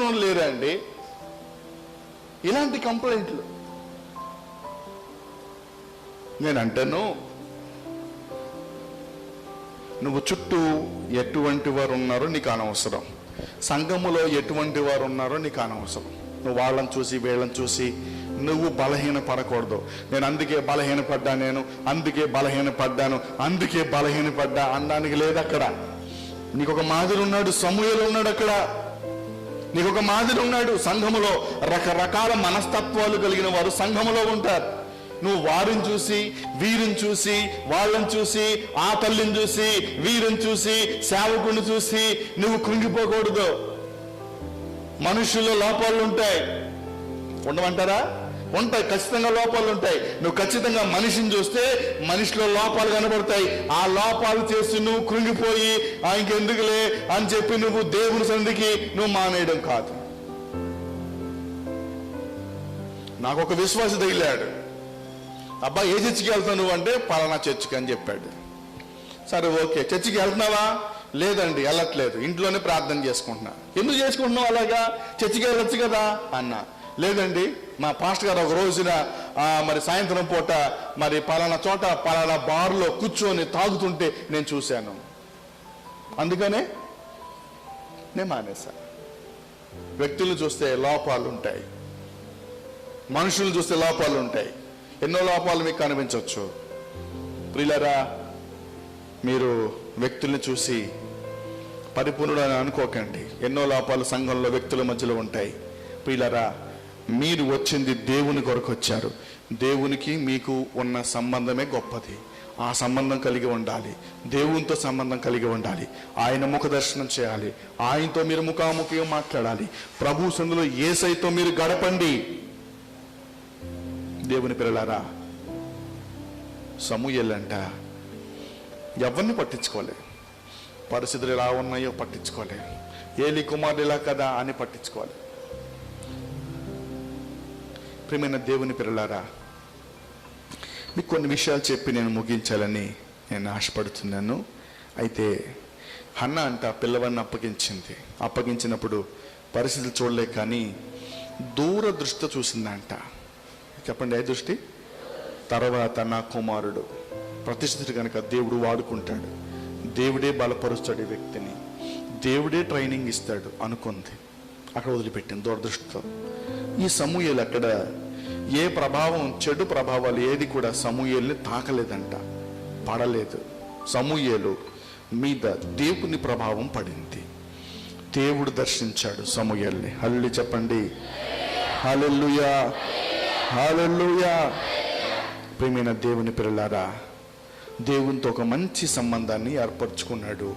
క్రైస్తవులు లేరా అండి? ఇలాంటి కంప్లైంట్లు. నేను అంటాను, నువ్వు చుట్టూ ఎటువంటి వారు ఉన్నారో నీకు అనవసరం, సంఘములో ఎటువంటి వారు ఉన్నారో నీకు అనవసరం. నువ్వు వాళ్ళని చూసి వీళ్ళని చూసి నువ్వు బలహీన పడకూడదు. నేను అందుకే బలహీనపడ్డా, నేను అందుకే బలహీనపడ్డాను, అందుకే బలహీనపడ్డా అనడానికి లేదు. అక్కడ నీకు ఒక మాదిరి ఉన్నాడు, సమూయేలు ఉన్నాడు. అక్కడ నీకు ఒక మాదిరి ఉన్నాడు. సంఘములో రకరకాల మనస్తత్వాలు కలిగిన వారు సంఘములో ఉంటారు. నువ్వు వారిని చూసి వీరిని చూసి వాళ్ళని చూసి ఆ తల్లిని చూసి వీరిని చూసి సేవకుని చూసి నువ్వు కృంగిపోకూడదు. మనుషుల్లో లోపాలు ఉంటాయి, ఉండమంటారా? ఉంటాయి, ఖచ్చితంగా లోపాలు ఉంటాయి. నువ్వు ఖచ్చితంగా మనిషిని చూస్తే మనిషిలో లోపాలు కనబడతాయి. ఆ లోపాలు చేసి నువ్వు కృంగిపోయి ఇంకెందుకులే అని చెప్పి నువ్వు దేవుని సన్నిధికి నువ్వు మానేయడం కాదు. నాకు ఒక విశ్వాసి తగిలాడు. అబ్బా, ఏ చర్చికి వెళ్తావు నువ్వు అంటే పలానా చర్చికి అని చెప్పాడు. సరే, ఓకే, చర్చికి వెళ్తున్నావా? లేదండి, వెళ్ళట్లేదు, ఇంట్లోనే ప్రార్థన చేసుకుంటున్నా. ఎందుకు చేసుకుంటున్నావు అలాగా? చర్చికి వెళ్ళొచ్చు కదా అన్నా. లేదండి, మా పాస్టర్ గారు ఒక రోజున మరి సాయంత్రం పూట మరి పలానా చోట పలానా బార్లో కూర్చొని తాగుతుంటే నేను చూశాను, అందుకనే నేను మానేశాను. వ్యక్తులను చూస్తే లోపాలు ఉంటాయి, మనుషులను చూస్తే లోపాలు ఉంటాయి. ఎన్నో లోపాలు మీకు కనిపించవచ్చు. ప్రియులారా, మీరు వ్యక్తుల్ని చూసి పరిపూర్ణుడు అని అనుకోకండి. ఎన్నో లోపాలు సంఘంలో వ్యక్తుల మధ్యలో ఉంటాయి. ప్రియులారా, మీరు వచ్చింది దేవుని కొరకు వచ్చారు. దేవునికి మీకు ఉన్న సంబంధమే గొప్పది. ఆ సంబంధం కలిగి ఉండాలి, దేవునితో సంబంధం కలిగి ఉండాలి. ఆయన ముఖ దర్శనం చేయాలి, ఆయనతో మీరు ముఖాముఖిగా మాట్లాడాలి. ప్రభు సన్నిధిలో యేసయ్యతో మీరు గడపండి. దేవుని పిల్లలారా, సమూయేలు అంట ఎవరిని పట్టించుకోలే. పరిస్థితులు ఎలా ఉన్నాయో పట్టించుకోలే. ఏలి కుమారుడు ఇలా కదా అని పట్టించుకోలే. ప్రియమైన దేవుని పిల్లలారా, మీకు కొన్ని విషయాలు చెప్పి నేను ముగించాలని నేను ఆశపడుతున్నాను. అయితే హన్నా అంట పిల్లవాడిని అప్పగించింది. అప్పగించినప్పుడు పరిస్థితులు చూడలే, కానీ దూరదృష్టితో చూసిందంట. చెప్పండి, ఏ దృష్టి? తర్వాత నా కుమారుడు ప్రతిష్ఠితుడు కనుక దేవుడు వాడుకుంటాడు, దేవుడే బలపరుస్తాడు, ఈ వ్యక్తిని దేవుడే ట్రైనింగ్ ఇస్తాడు అనుకుంది. అక్కడ వదిలిపెట్టింది దూరదృష్టితో. ఈ సమూయేలు అక్కడ ఏ ప్రభావం, చెడు ప్రభావాలు ఏది కూడా సమూయేల్ని తాకలేదంట, పడలేదు. సమూయేలు మీద దేవుని ప్రభావం పడింది. దేవుడు దర్శించాడు సమూయేల్ని. హల్లెలూయా చెప్పండి, హల్లెలూయా, హల్లెలూయా. ప్రియమైన దేవుని పిల్లలారా, దేవునితో ఒక మంచి సంబంధాన్ని ఏర్పరచుకున్నాడు.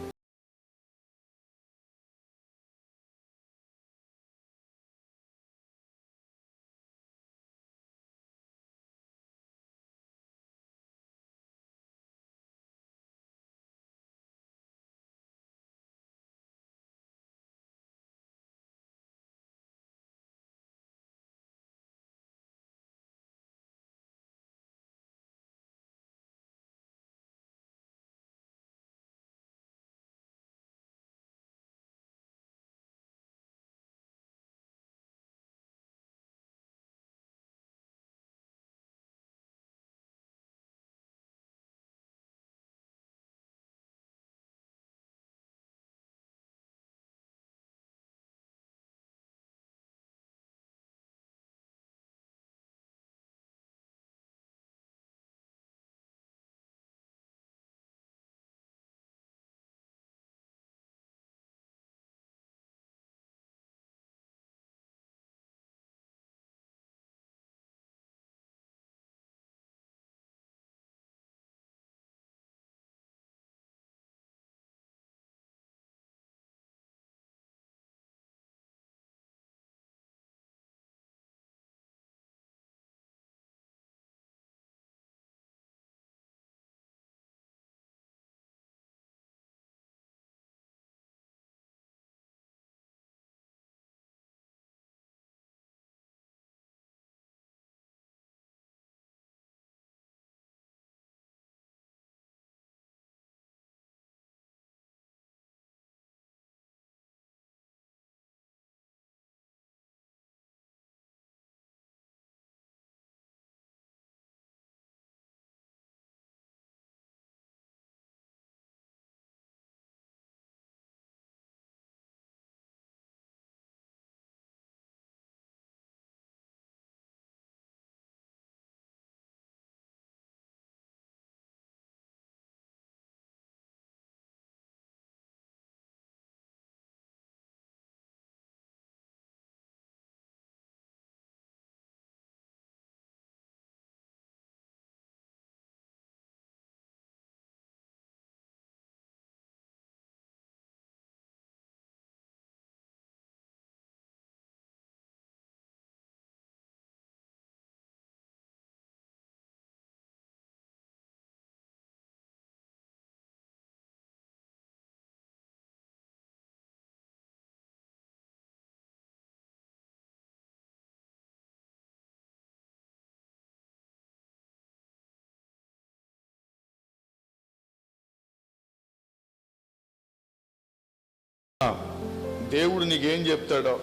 దేవుడు నీకేం చెప్తాడో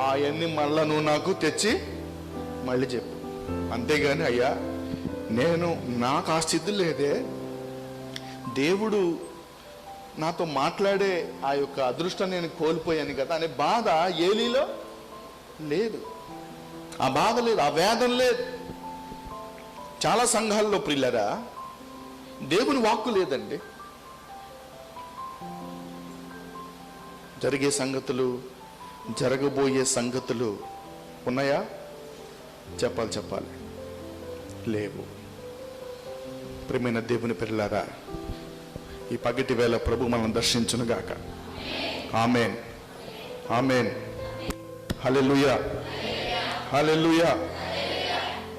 అవన్నీ మళ్ళా నువ్వు నాకు తెచ్చి మళ్ళీ చెప్పు. అంతేగాని అయ్యా నాకు ఆ స్థితి లేదే, దేవుడు నాతో మాట్లాడే ఆ యొక్క అదృష్టం నేను కోల్పోయాను కదా అనే బాధ ఏలీలో లేదు. ఆ బాధ లేదు, ఆ వేదన లేదు. చాలా సంఘాల్లో ప్రియులరా దేవుని వాక్కు లేదండి. జరిగే సంగతులు, జరగబోయే సంగతులు ఉన్నాయా? చెప్పాలి లేవు. ప్రియమైన దేవుని పిల్లలారా, ఈ పగటి వేళ ప్రభు మనం దర్శించునుగాక. ఆమేన్, ఆమేన్, హల్లెలూయా, హల్లెలూయా.